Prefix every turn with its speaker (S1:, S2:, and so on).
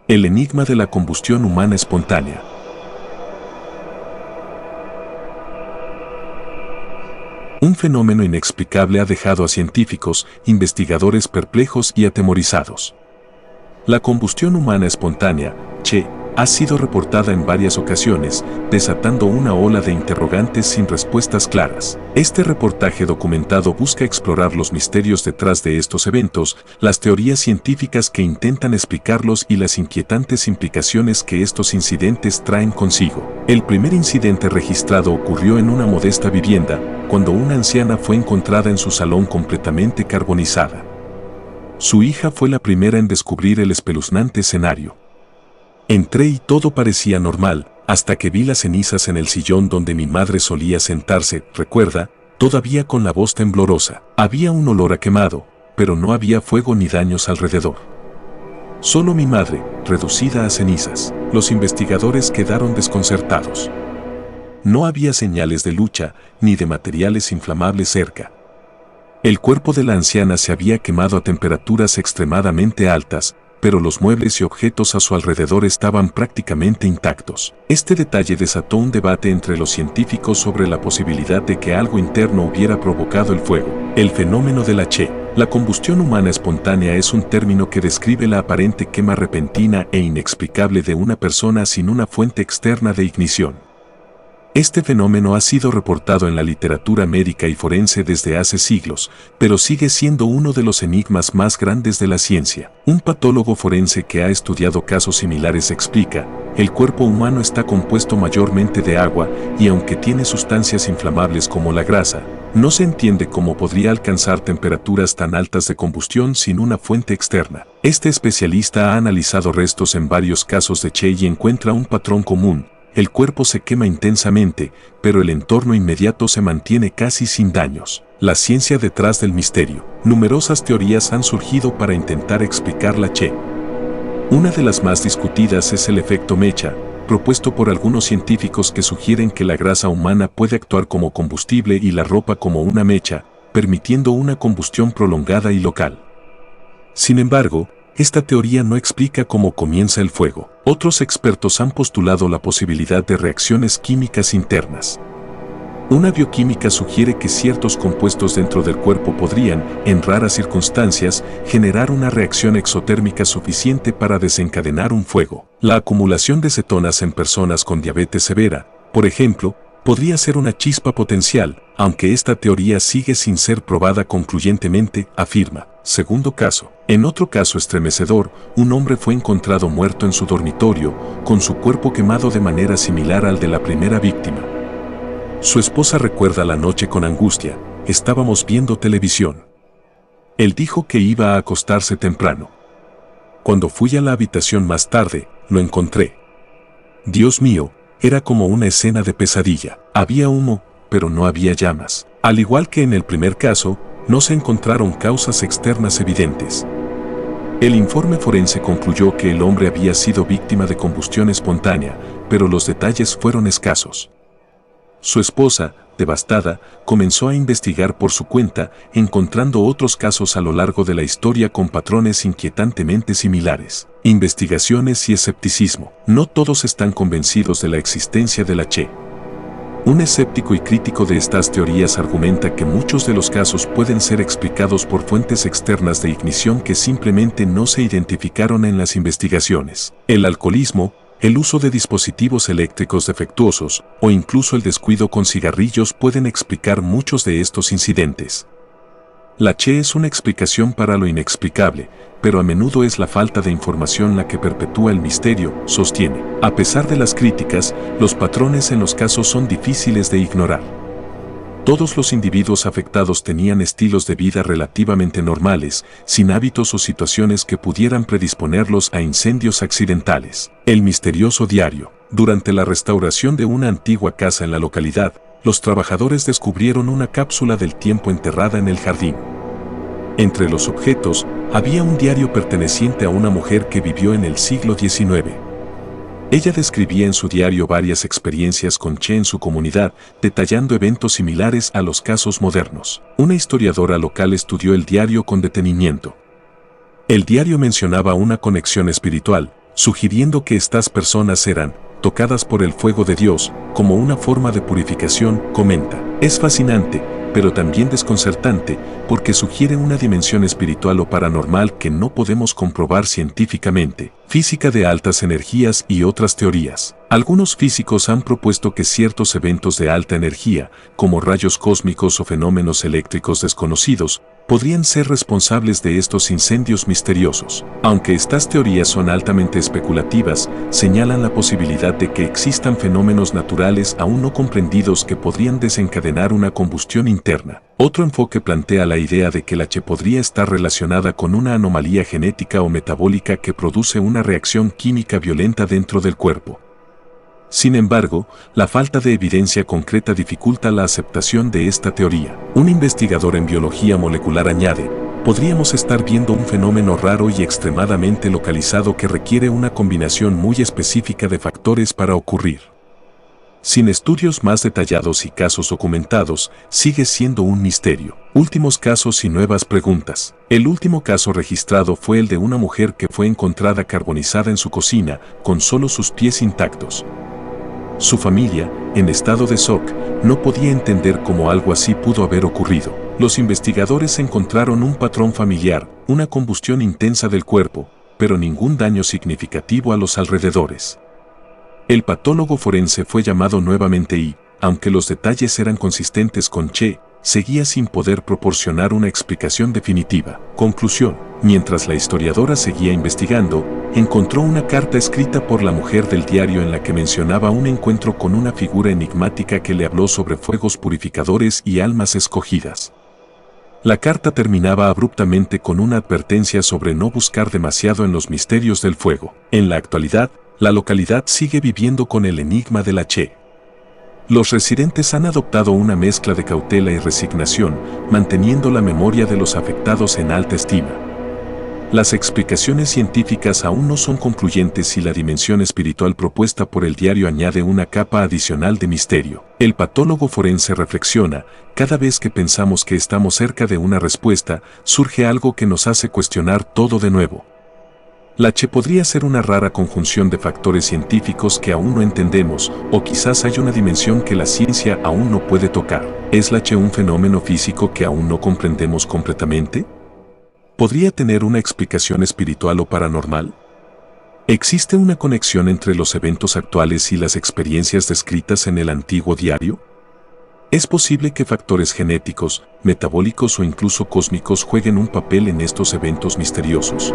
S1: El enigma de la combustión humana espontánea. Un fenómeno inexplicable ha dejado a científicos, investigadores perplejos y atemorizados. La combustión humana espontánea, CHE, ha sido reportada en varias ocasiones, desatando una ola de interrogantes sin respuestas claras. Este reportaje documentado busca explorar los misterios detrás de estos eventos, las teorías científicas que intentan explicarlos y las inquietantes implicaciones que estos incidentes traen consigo. El primer incidente registrado ocurrió en una modesta vivienda, cuando una anciana fue encontrada en su salón completamente carbonizada. Su hija fue la primera en descubrir el espeluznante escenario. Entré y todo parecía normal, hasta que vi las cenizas en el sillón donde mi madre solía sentarse, recuerda, todavía con la voz temblorosa. Había un olor a quemado, pero no había fuego ni daños alrededor. Solo mi madre, reducida a cenizas. Los investigadores quedaron desconcertados. No había señales de lucha, ni de materiales inflamables cerca. El cuerpo de la anciana se había quemado a temperaturas extremadamente altas, pero los muebles y objetos a su alrededor estaban prácticamente intactos. Este detalle desató un debate entre los científicos sobre la posibilidad de que algo interno hubiera provocado el fuego. El fenómeno de la CHE. La combustión humana espontánea es un término que describe la aparente quema repentina e inexplicable de una persona sin una fuente externa de ignición. Este fenómeno ha sido reportado en la literatura médica y forense desde hace siglos, pero sigue siendo uno de los enigmas más grandes de la ciencia. Un patólogo forense que ha estudiado casos similares explica: el cuerpo humano está compuesto mayormente de agua y aunque tiene sustancias inflamables como la grasa, no se entiende cómo podría alcanzar temperaturas tan altas de combustión sin una fuente externa. Este especialista ha analizado restos en varios casos de CHE y encuentra un patrón común. El cuerpo se quema intensamente, pero el entorno inmediato se mantiene casi sin daños. La ciencia detrás del misterio. Numerosas teorías han surgido para intentar explicar la CHE. Una de las más discutidas es el efecto mecha, propuesto por algunos científicos que sugieren que la grasa humana puede actuar como combustible y la ropa como una mecha, permitiendo una combustión prolongada y local. Sin embargo, esta teoría no explica cómo comienza el fuego. Otros expertos han postulado la posibilidad de reacciones químicas internas. Una bioquímica sugiere que ciertos compuestos dentro del cuerpo podrían, en raras circunstancias, generar una reacción exotérmica suficiente para desencadenar un fuego. La acumulación de cetonas en personas con diabetes severa, por ejemplo, podría ser una chispa potencial, aunque esta teoría sigue sin ser probada concluyentemente, afirma. Segundo caso. En otro caso estremecedor, un hombre fue encontrado muerto en su dormitorio, con su cuerpo quemado de manera similar al de la primera víctima. Su esposa recuerda la noche con angustia: estábamos viendo televisión. Él dijo que iba a acostarse temprano. Cuando fui a la habitación más tarde, lo encontré. Dios mío, era como una escena de pesadilla. Había humo, pero no había llamas. Al igual que en el primer caso, no se encontraron causas externas evidentes. El informe forense concluyó que el hombre había sido víctima de combustión espontánea, pero los detalles fueron escasos. Su esposa, devastada, comenzó a investigar por su cuenta, encontrando otros casos a lo largo de la historia con patrones inquietantemente similares. Investigaciones y escepticismo. No todos están convencidos de la existencia de la CHE. Un escéptico y crítico de estas teorías argumenta que muchos de los casos pueden ser explicados por fuentes externas de ignición que simplemente no se identificaron en las investigaciones. El alcoholismo, el uso de dispositivos eléctricos defectuosos o incluso el descuido con cigarrillos pueden explicar muchos de estos incidentes. La CHE es una explicación para lo inexplicable, pero a menudo es la falta de información la que perpetúa el misterio, sostiene. A pesar de las críticas, los patrones en los casos son difíciles de ignorar. Todos los individuos afectados tenían estilos de vida relativamente normales, sin hábitos o situaciones que pudieran predisponerlos a incendios accidentales. El misterioso diario. Durante la restauración de una antigua casa en la localidad, los trabajadores descubrieron una cápsula del tiempo enterrada en el jardín. Entre los objetos, había un diario perteneciente a una mujer que vivió en el siglo XIX. Ella describía en su diario varias experiencias con CHE en su comunidad, detallando eventos similares a los casos modernos. Una historiadora local estudió el diario con detenimiento. El diario mencionaba una conexión espiritual, sugiriendo que estas personas eran tocadas por el fuego de Dios como una forma de purificación, comenta. Es fascinante, pero también desconcertante, porque sugiere una dimensión espiritual o paranormal que no podemos comprobar científicamente. Física de altas energías y otras teorías. Algunos físicos han propuesto que ciertos eventos de alta energía, como rayos cósmicos o fenómenos eléctricos desconocidos, podrían ser responsables de estos incendios misteriosos. Aunque estas teorías son altamente especulativas, señalan la posibilidad de que existan fenómenos naturales aún no comprendidos que podrían desencadenar una combustión interna. Otro enfoque plantea la idea de que la Che podría estar relacionada con una anomalía genética o metabólica que produce una reacción química violenta dentro del cuerpo. Sin embargo, la falta de evidencia concreta dificulta la aceptación de esta teoría. Un investigador en biología molecular añade, podríamos estar viendo un fenómeno raro y extremadamente localizado que requiere una combinación muy específica de factores para ocurrir. Sin estudios más detallados y casos documentados, sigue siendo un misterio. Últimos casos y nuevas preguntas. El último caso registrado fue el de una mujer que fue encontrada carbonizada en su cocina, con solo sus pies intactos. Su familia, en estado de shock, no podía entender cómo algo así pudo haber ocurrido. Los investigadores encontraron un patrón familiar, una combustión intensa del cuerpo, pero ningún daño significativo a los alrededores. El patólogo forense fue llamado nuevamente y, aunque los detalles eran consistentes con Che, seguía sin poder proporcionar una explicación definitiva. Conclusión: mientras la historiadora seguía investigando, encontró una carta escrita por la mujer del diario en la que mencionaba un encuentro con una figura enigmática que le habló sobre fuegos purificadores y almas escogidas. La carta terminaba abruptamente con una advertencia sobre no buscar demasiado en los misterios del fuego. En la actualidad, la localidad sigue viviendo con el enigma de la Che. Los residentes han adoptado una mezcla de cautela y resignación, manteniendo la memoria de los afectados en alta estima. Las explicaciones científicas aún no son concluyentes y la dimensión espiritual propuesta por el diario añade una capa adicional de misterio. El patólogo forense reflexiona, cada vez que pensamos que estamos cerca de una respuesta, surge algo que nos hace cuestionar todo de nuevo. La Che podría ser una rara conjunción de factores científicos que aún no entendemos, o quizás hay una dimensión que la ciencia aún no puede tocar. ¿Es la Che un fenómeno físico que aún no comprendemos completamente? ¿Podría tener una explicación espiritual o paranormal? ¿Existe una conexión entre los eventos actuales y las experiencias descritas en el antiguo diario? ¿Es posible que factores genéticos, metabólicos o incluso cósmicos jueguen un papel en estos eventos misteriosos?